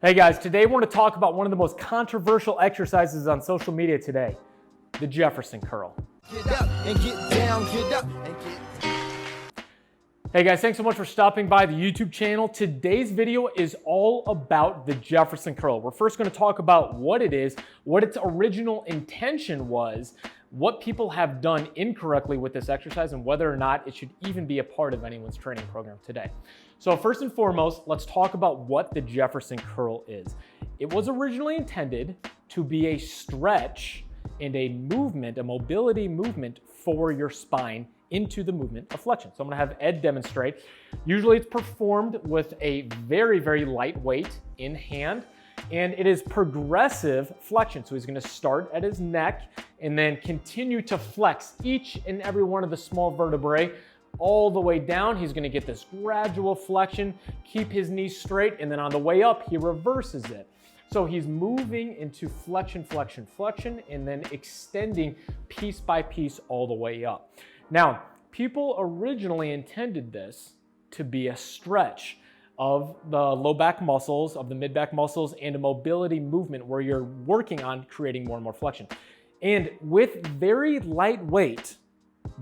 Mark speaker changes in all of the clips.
Speaker 1: Hey guys, today we're going to talk about one of the most controversial exercises on social media today, the Jefferson curl.
Speaker 2: Get up and get down, get up and get.
Speaker 1: Hey guys, thanks so much for stopping by the YouTube channel. Today's video is all about the Jefferson curl. We're first going to talk about what it is, what its original intention was, what people have done incorrectly with this exercise, and whether or not it should even be a part of anyone's training program today. So first and foremost, let's talk about what the Jefferson curl is. It was originally intended to be a stretch and a movement, a mobility movement for your spine into the movement of flexion. So I'm gonna have Ed demonstrate. Usually it's performed with a very, very light weight in hand, and it is progressive flexion. So he's gonna start at his neck and then continue to flex each and every one of the small vertebrae all the way down. He's gonna get this gradual flexion, keep his knees straight, and then on the way up, he reverses it. So he's moving into flexion, flexion, flexion, and then extending piece by piece all the way up. Now, people originally intended this to be a stretch of the low back muscles, of the mid back muscles, and a mobility movement where you're working on creating more and more flexion. And with very light weight,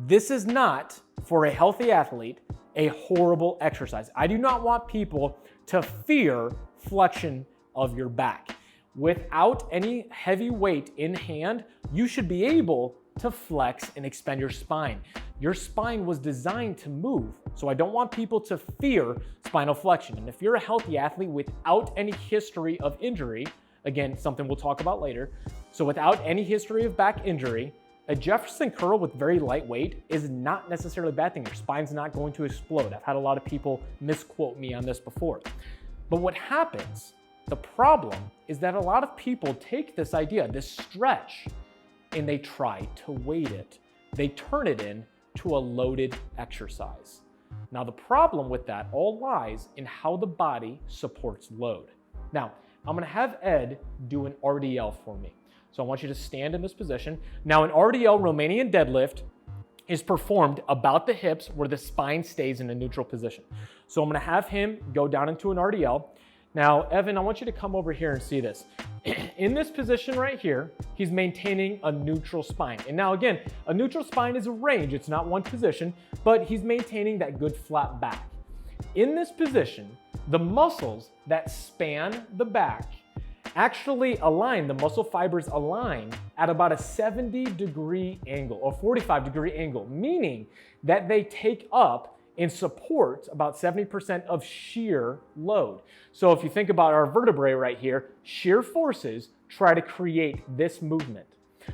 Speaker 1: this is not, for a healthy athlete, a horrible exercise. I do not want people to fear flexion of your back. Without any heavy weight in hand, you should be able to flex and expand your spine. Your spine was designed to move, so I don't want people to fear spinal flexion. And if you're a healthy athlete without any history of injury, again, something we'll talk about later, so without any history of back injury, a Jefferson curl with very light weight is not necessarily a bad thing. Your spine's not going to explode. I've had a lot of people misquote me on this before. But what happens, the problem, is that a lot of people take this idea, this stretch, and they try to weight it. They turn it into a loaded exercise. Now, the problem with that all lies in how the body supports load. Now, I'm gonna have Ed do an RDL for me. So I want you to stand in this position. Now, an RDL, Romanian deadlift, is performed about the hips where the spine stays in a neutral position. So I'm gonna have him go down into an RDL. Now, Evan, I want you to come over here and see this. In this position right here, he's maintaining a neutral spine. And now again, a neutral spine is a range, it's not one position, but he's maintaining that good flat back. In this position, the muscles that span the back actually align, the muscle fibers align at about a 70-degree angle or 45-degree angle, meaning that they take up and support about 70% of shear load. So if you think about our vertebrae right here, shear forces try to create this movement.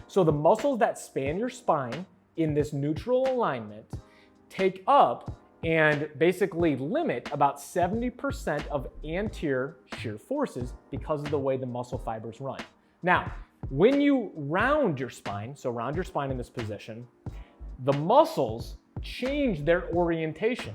Speaker 1: So the muscles that span your spine in this neutral alignment take up and basically limit about 70% of anterior shear forces because of the way the muscle fibers run. Now, when you round your spine, so round your spine in this position, the muscles change their orientation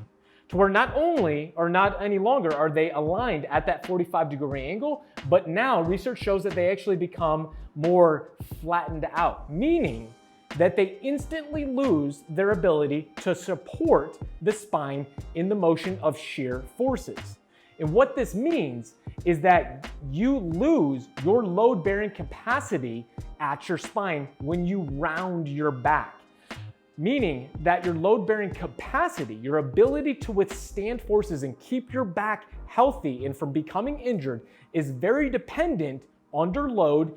Speaker 1: to where not only or not any longer are they aligned at that 45-degree angle, but now research shows that they actually become more flattened out, meaning that they instantly lose their ability to support the spine in the motion of shear forces. And what this means is that you lose your load-bearing capacity at your spine when you round your back. Meaning that your load-bearing capacity, your ability to withstand forces and keep your back healthy and from becoming injured, is very dependent under load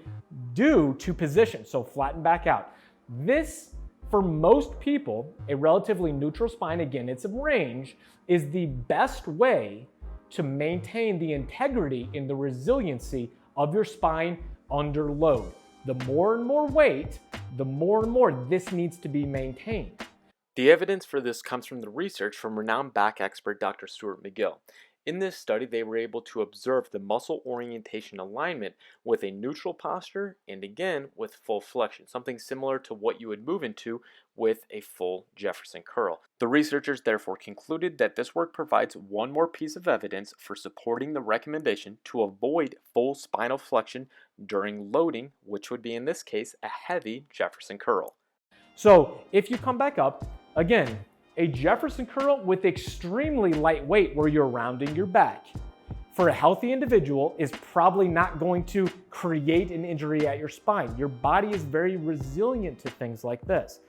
Speaker 1: due to position. So flatten back out. This, for most people, a relatively neutral spine, again, it's a range, is the best way to maintain the integrity and the resiliency of your spine under load. The more and more weight, the more and more this needs to be maintained.
Speaker 3: The evidence for this comes from the research from renowned back expert Dr. Stuart McGill. In this study, they were able to observe the muscle orientation alignment with a neutral posture and again with full flexion, something similar to what you would move into with a full Jefferson curl. The researchers therefore concluded that this work provides one more piece of evidence for supporting the recommendation to avoid full spinal flexion during loading, which would be in this case a heavy Jefferson curl.
Speaker 1: So if you come back up, again, a Jefferson curl with extremely light weight where you're rounding your back. for a healthy individual is probably not going to create an injury at your spine. Your body is very resilient to things like this.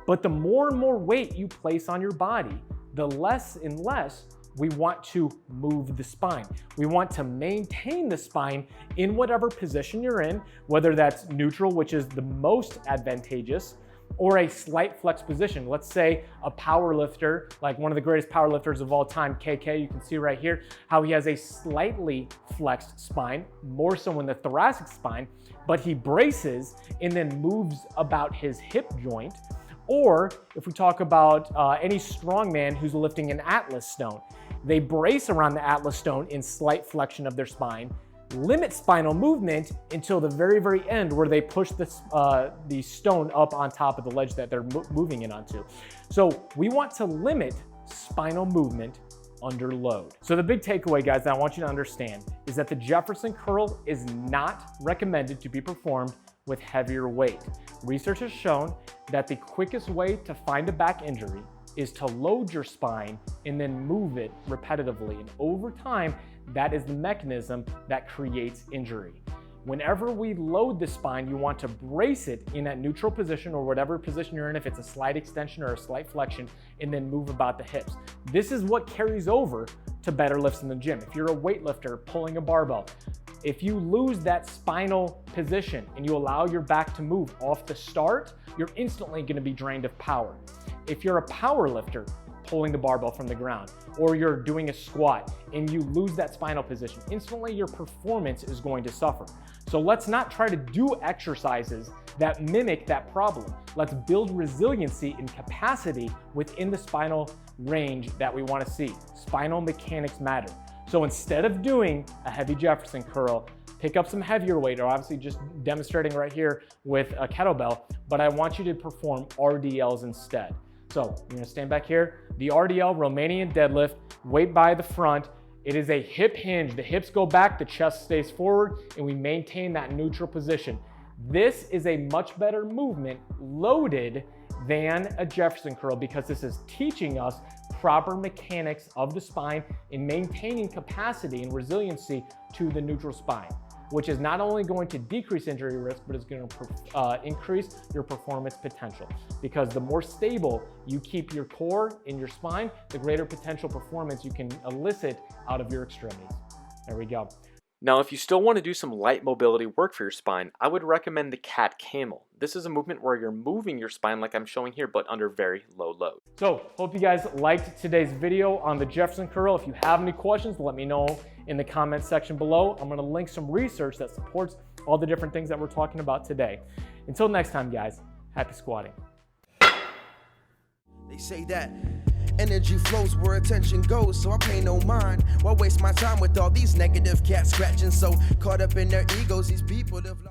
Speaker 1: But the more and more weight you place on your body, the less and less we want to move the spine. We want to maintain the spine in whatever position you're in, whether that's neutral, which is the most advantageous, or a slight flex position. Let's say a power lifter, like one of the greatest power lifters of all time, KK, you can see right here how he has a slightly flexed spine, more so in the thoracic spine, but he braces and then moves about his hip joint. Or if we talk about any strongman who's lifting an Atlas stone, they brace around the Atlas stone in slight flexion of their spine, limit spinal movement until the very, very end where they push the stone up on top of the ledge that they're moving it onto. So we want to limit spinal movement under load. So the big takeaway, guys, that I want you to understand is that the Jefferson curl is not recommended to be performed with heavier weight. Research has shown that the quickest way to find a back injury is to load your spine and then move it repetitively. And over time, that is the mechanism that creates injury. Whenever we load the spine, you want to brace it in that neutral position or whatever position you're in, if it's a slight extension or a slight flexion, and then move about the hips. This is what carries over to better lifts in the gym. If you're a weightlifter pulling a barbell, if you lose that spinal position and you allow your back to move off the start, you're instantly going to be drained of power. If you're a power lifter pulling the barbell from the ground, or you're doing a squat and you lose that spinal position, instantly your performance is going to suffer. So let's not try to do exercises that mimic that problem. Let's build resiliency and capacity within the spinal range that we want to see. Spinal mechanics matter. So instead of doing a heavy Jefferson curl, pick up some heavier weight, or obviously just demonstrating right here with a kettlebell, but I want you to perform RDLs instead. So you're gonna stand back here. The RDL, Romanian deadlift, weight by the front. It is a hip hinge. The hips go back, the chest stays forward, and we maintain that neutral position. This is a much better movement loaded than a Jefferson curl because this is teaching us proper mechanics of the spine and maintaining capacity and resiliency to the neutral spine, which is not only going to decrease injury risk, but it's going to increase your performance potential. Because the more stable you keep your core in your spine, the greater potential performance you can elicit out of your extremities. There we go.
Speaker 3: Now, if you still want to do some light mobility work for your spine, I would recommend the cat camel. This is a movement where you're moving your spine like I'm showing here, but under very low load.
Speaker 1: So, hope you guys liked today's video on the Jefferson curl. If you have any questions, let me know in the comments section below. I'm going to link some research that supports all the different things that we're talking about today. Until next time, guys, happy squatting.
Speaker 2: They say that energy flows where attention goes, so I pay no mind. Why waste my time with all these negative cats scratching? So caught up in their egos, these people have lost.